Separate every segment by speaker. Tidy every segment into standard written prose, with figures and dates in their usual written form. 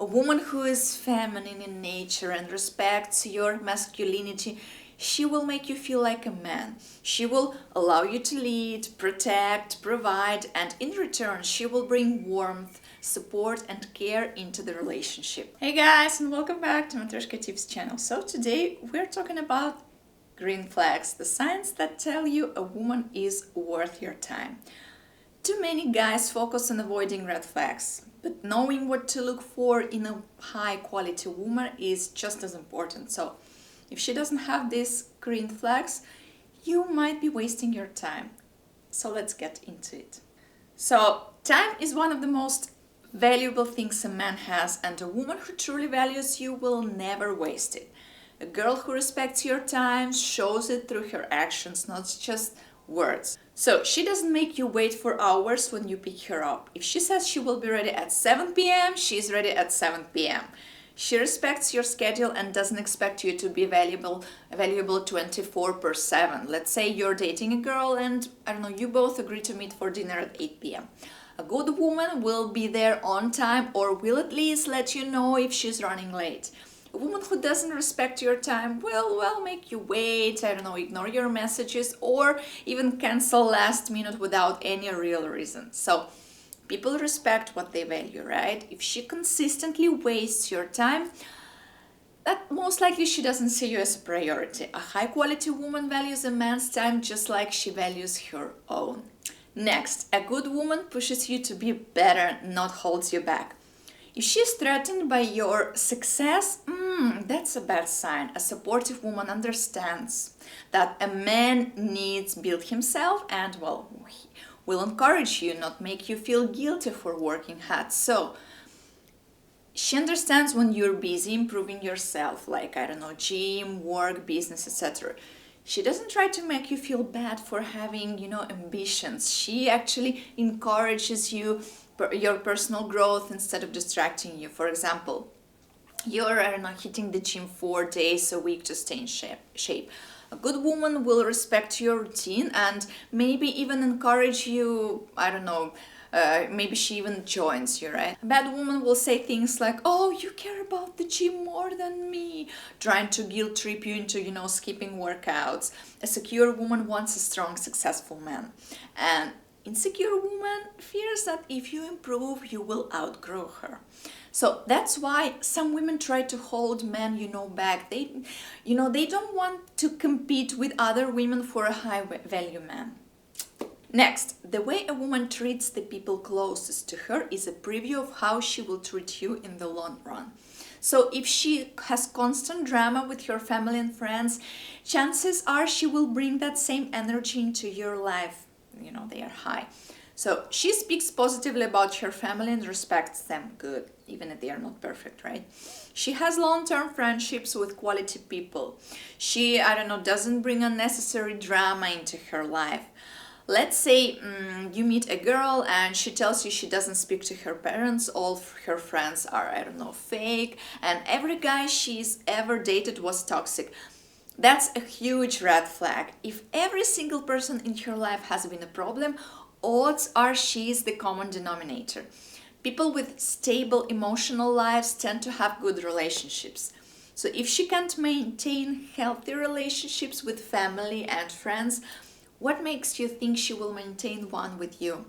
Speaker 1: A woman who is feminine in nature and respects your masculinity, she will make you feel like a man. She will allow you to lead, protect, provide, and in return, she will bring warmth, support, and care into the relationship. Hey guys, and welcome back to Matryoshka Tips channel. So today we're talking about green flags, the signs that tell you a woman is worth your time. Too many guys focus on avoiding red flags, but knowing what to look for in a high quality woman is just as important. So if she doesn't have these green flags, you might be wasting your time. So let's get into it. So time is one of the most valuable things a man has, and a woman who truly values you will never waste it. A girl who respects your time shows it through her actions, not just words. So she doesn't make you wait for hours when you pick her up. If she says she will be ready at 7 p.m., she's ready at 7 p.m. She respects your schedule and doesn't expect you to be available 24/7. Let's say you're dating a girl and, you both agree to meet for dinner at 8 p.m. A good woman will be there on time or will at least let you know if she's running late. A woman who doesn't respect your time will make you wait, ignore your messages or even cancel last minute without any real reason. So people respect what they value, right? If she consistently wastes your time, that most likely she doesn't see you as a priority. A high quality woman values a man's time just like she values her own. Next, a good woman pushes you to be better, not holds you back. If she's threatened by your success, that's a bad sign. A supportive woman understands that a man needs to build himself and, will encourage you, not make you feel guilty for working hard. So she understands when you're busy improving yourself, like, gym, work, business, etc. She doesn't try to make you feel bad for having, ambitions. She actually encourages you, your personal growth instead of distracting you. For example, you're, hitting the gym 4 days a week to stay in shape. A good woman will respect your routine and maybe even encourage you, maybe she even joins you, right? A bad woman will say things like, oh, you care about the gym more than me, trying to guilt trip you into, skipping workouts. A secure woman wants a strong, successful man. And insecure woman fears that if you improve, you will outgrow her. So that's why some women try to hold men, back. They don't want to compete with other women for a high value man. Next, the way a woman treats the people closest to her is a preview of how she will treat you in the long run. So if she has constant drama with her family and friends, chances are she will bring that same energy into your life. They are high. So she speaks positively about her family and respects them. Good, even if they are not perfect, right? She has long-term friendships with quality people. She, doesn't bring unnecessary drama into her life. Let's say you meet a girl and she tells you she doesn't speak to her parents, all her friends are, fake, and every guy she's ever dated was toxic. That's a huge red flag. If every single person in her life has been a problem, odds are she's the common denominator. People with stable emotional lives tend to have good relationships. So if she can't maintain healthy relationships with family and friends, what makes you think she will maintain one with you?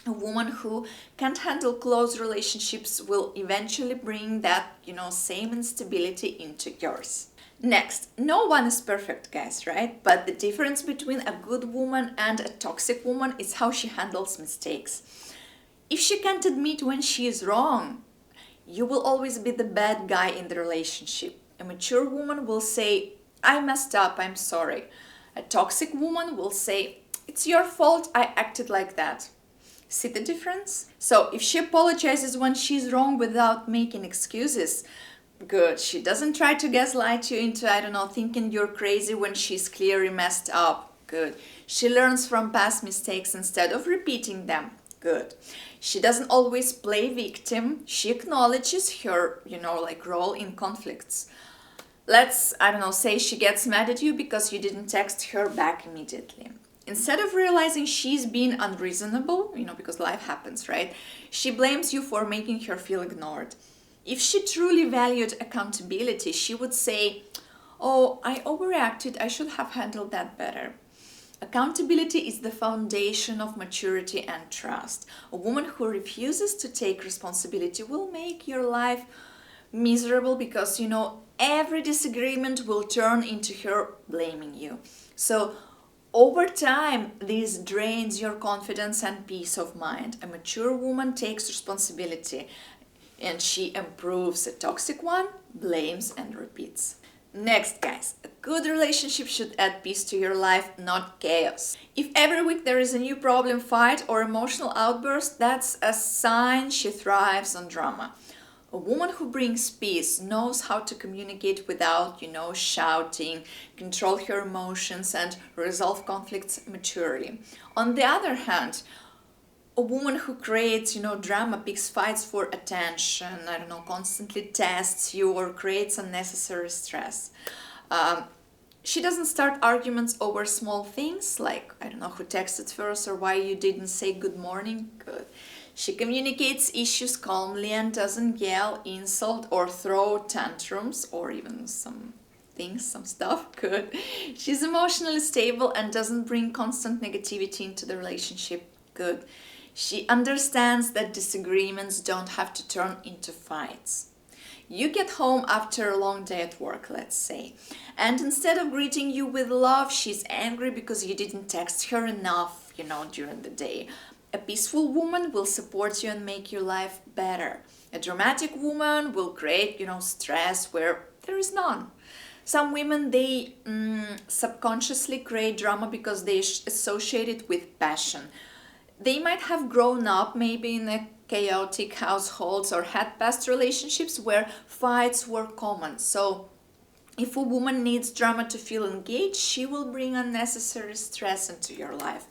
Speaker 1: A woman who can't handle close relationships will eventually bring that, same instability into yours. Next, no one is perfect, guys, right? But the difference between a good woman and a toxic woman is how she handles mistakes. If she can't admit when she is wrong, you will always be the bad guy in the relationship. A mature woman will say, I messed up, I'm sorry. A toxic woman will say, it's your fault, I acted like that. See the difference? So if she apologizes when she's wrong without making excuses, good. She doesn't try to gaslight you into, thinking you're crazy when she's clearly messed up. Good. She learns from past mistakes instead of repeating them. Good. She doesn't always play victim. She acknowledges her, role in conflicts. Let's, say she gets mad at you because you didn't text her back immediately. Instead of realizing she's being unreasonable, because life happens, right? She blames you for making her feel ignored. If she truly valued accountability, she would say, "Oh, I overreacted, I should have handled that better." Accountability is the foundation of maturity and trust. A woman who refuses to take responsibility will make your life miserable because, every disagreement will turn into her blaming you. So, over time, this drains your confidence and peace of mind. A mature woman takes responsibility and she improves. A toxic one blames and repeats. Next, guys, a good relationship should add peace to your life, not chaos. If every week there is a new problem, fight, or emotional outburst, that's a sign she thrives on drama. A woman who brings peace knows how to communicate without, shouting, control her emotions, and resolve conflicts maturely. On the other hand, a woman who creates, drama, picks fights for attention, constantly tests you or creates unnecessary stress. She doesn't start arguments over small things like, who texted first or why you didn't say good morning. Good. She communicates issues calmly and doesn't yell, insult, or throw tantrums or even some stuff. Good. She's emotionally stable and doesn't bring constant negativity into the relationship. Good. She understands that disagreements don't have to turn into fights. You get home after a long day at work, let's say, and instead of greeting you with love, she's angry because you didn't text her enough, during the day. A peaceful woman will support you and make your life better. A dramatic woman will create, stress where there is none. Some women, they subconsciously create drama because they associate it with passion. They might have grown up maybe in a chaotic households or had past relationships where fights were common. So if a woman needs drama to feel engaged, she will bring unnecessary stress into your life.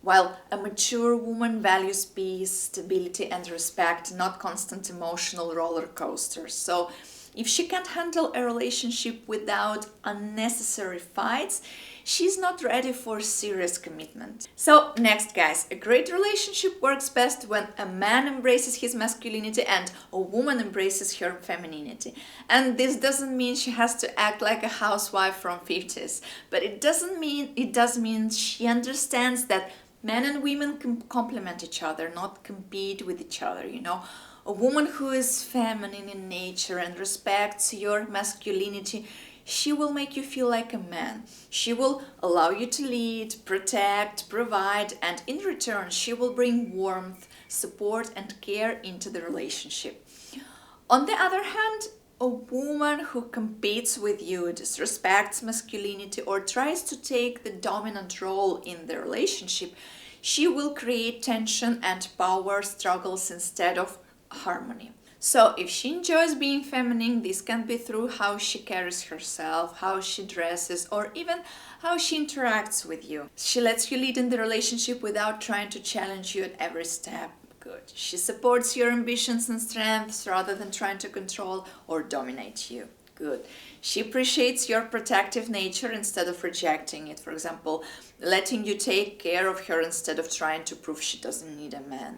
Speaker 1: While a mature woman values peace, stability, and respect, not constant emotional roller coasters. So if she can't handle a relationship without unnecessary fights, she's not ready for serious commitment. So next, guys, a great relationship works best when a man embraces his masculinity and a woman embraces her femininity. And this doesn't mean she has to act like a housewife from 50s, but it does mean she understands that men and women can complement each other, not compete with each other, A woman who is feminine in nature and respects your masculinity, she will make you feel like a man. She will allow you to lead, protect, provide, and in return, she will bring warmth, support, and care into the relationship. On the other hand, a woman who competes with you, disrespects masculinity, or tries to take the dominant role in the relationship, she will create tension and power struggles instead of harmony. So if she enjoys being feminine, this can be through how she carries herself, how she dresses, or even how she interacts with you. She lets you lead in the relationship without trying to challenge you at every step. Good. She supports your ambitions and strengths rather than trying to control or dominate you. Good. She appreciates your protective nature instead of rejecting it. For example, letting you take care of her instead of trying to prove she doesn't need a man,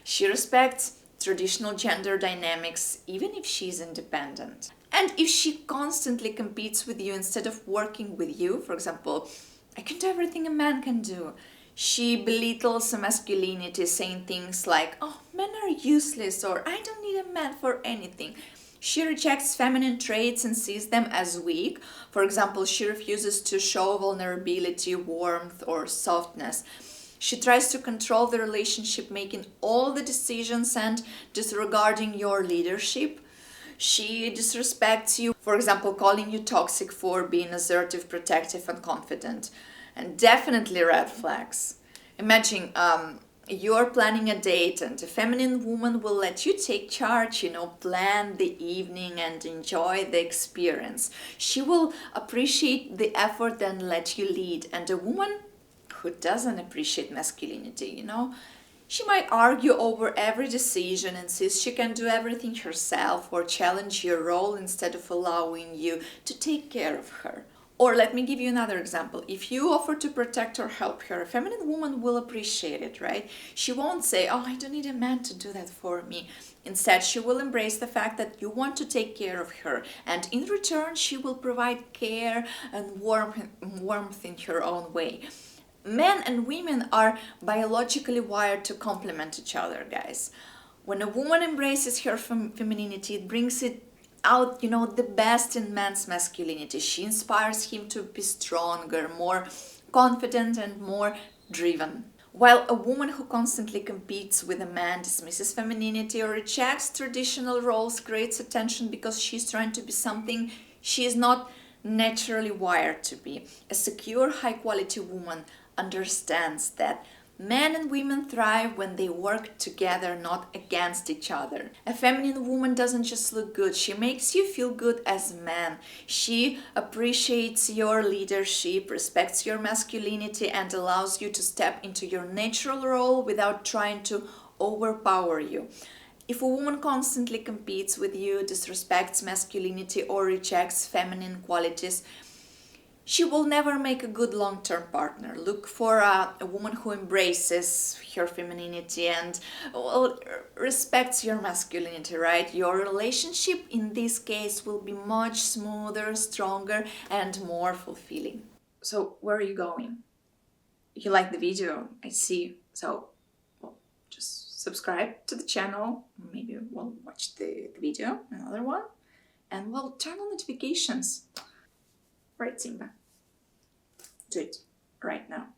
Speaker 1: She respects traditional gender dynamics even if she's independent. And if she constantly competes with you instead of working with you, for example, I can do everything a man can do. She belittles masculinity, saying things like, "Oh, men are useless," or "I don't need a man for anything." She rejects feminine traits and sees them as weak. For example, she refuses to show vulnerability, warmth, or softness. She tries to control the relationship, making all the decisions and disregarding your leadership. She disrespects you, for example, calling you toxic for being assertive, protective, and confident. And definitely red flags. Imagine you're planning a date and a feminine woman will let you take charge, plan the evening and enjoy the experience. She will appreciate the effort and let you lead. And a woman who doesn't appreciate masculinity, she might argue over every decision, insist she can do everything herself, or challenge your role instead of allowing you to take care of her. Or let me give you another example. If you offer to protect or help her, a feminine woman will appreciate it, right? She won't say, oh, I don't need a man to do that for me. Instead, she will embrace the fact that you want to take care of her, and in return, she will provide care and warmth in her own way. Men and women are biologically wired to complement each other, guys. When a woman embraces her femininity, it brings it out, the best in man's masculinity. She inspires him to be stronger, more confident, and more driven. While a woman who constantly competes with a man, dismisses femininity, or rejects traditional roles, creates a tension because she's trying to be something she is not naturally wired to be. A secure, high-quality woman understands that men and women thrive when they work together, not against each other. A feminine woman doesn't just look good, she makes you feel good as a man. She appreciates your leadership, respects your masculinity, and allows you to step into your natural role without trying to overpower you. If a woman constantly competes with you, disrespects masculinity, or rejects feminine qualities, she will never make a good long-term partner. Look for a woman who embraces her femininity and respects your masculinity, right? Your relationship in this case will be much smoother, stronger, and more fulfilling. So, where are you going? You like the video, I see. So, just subscribe to the channel. Maybe we'll watch the video, another one. And we'll turn on notifications. Right, Simba? Do it right now.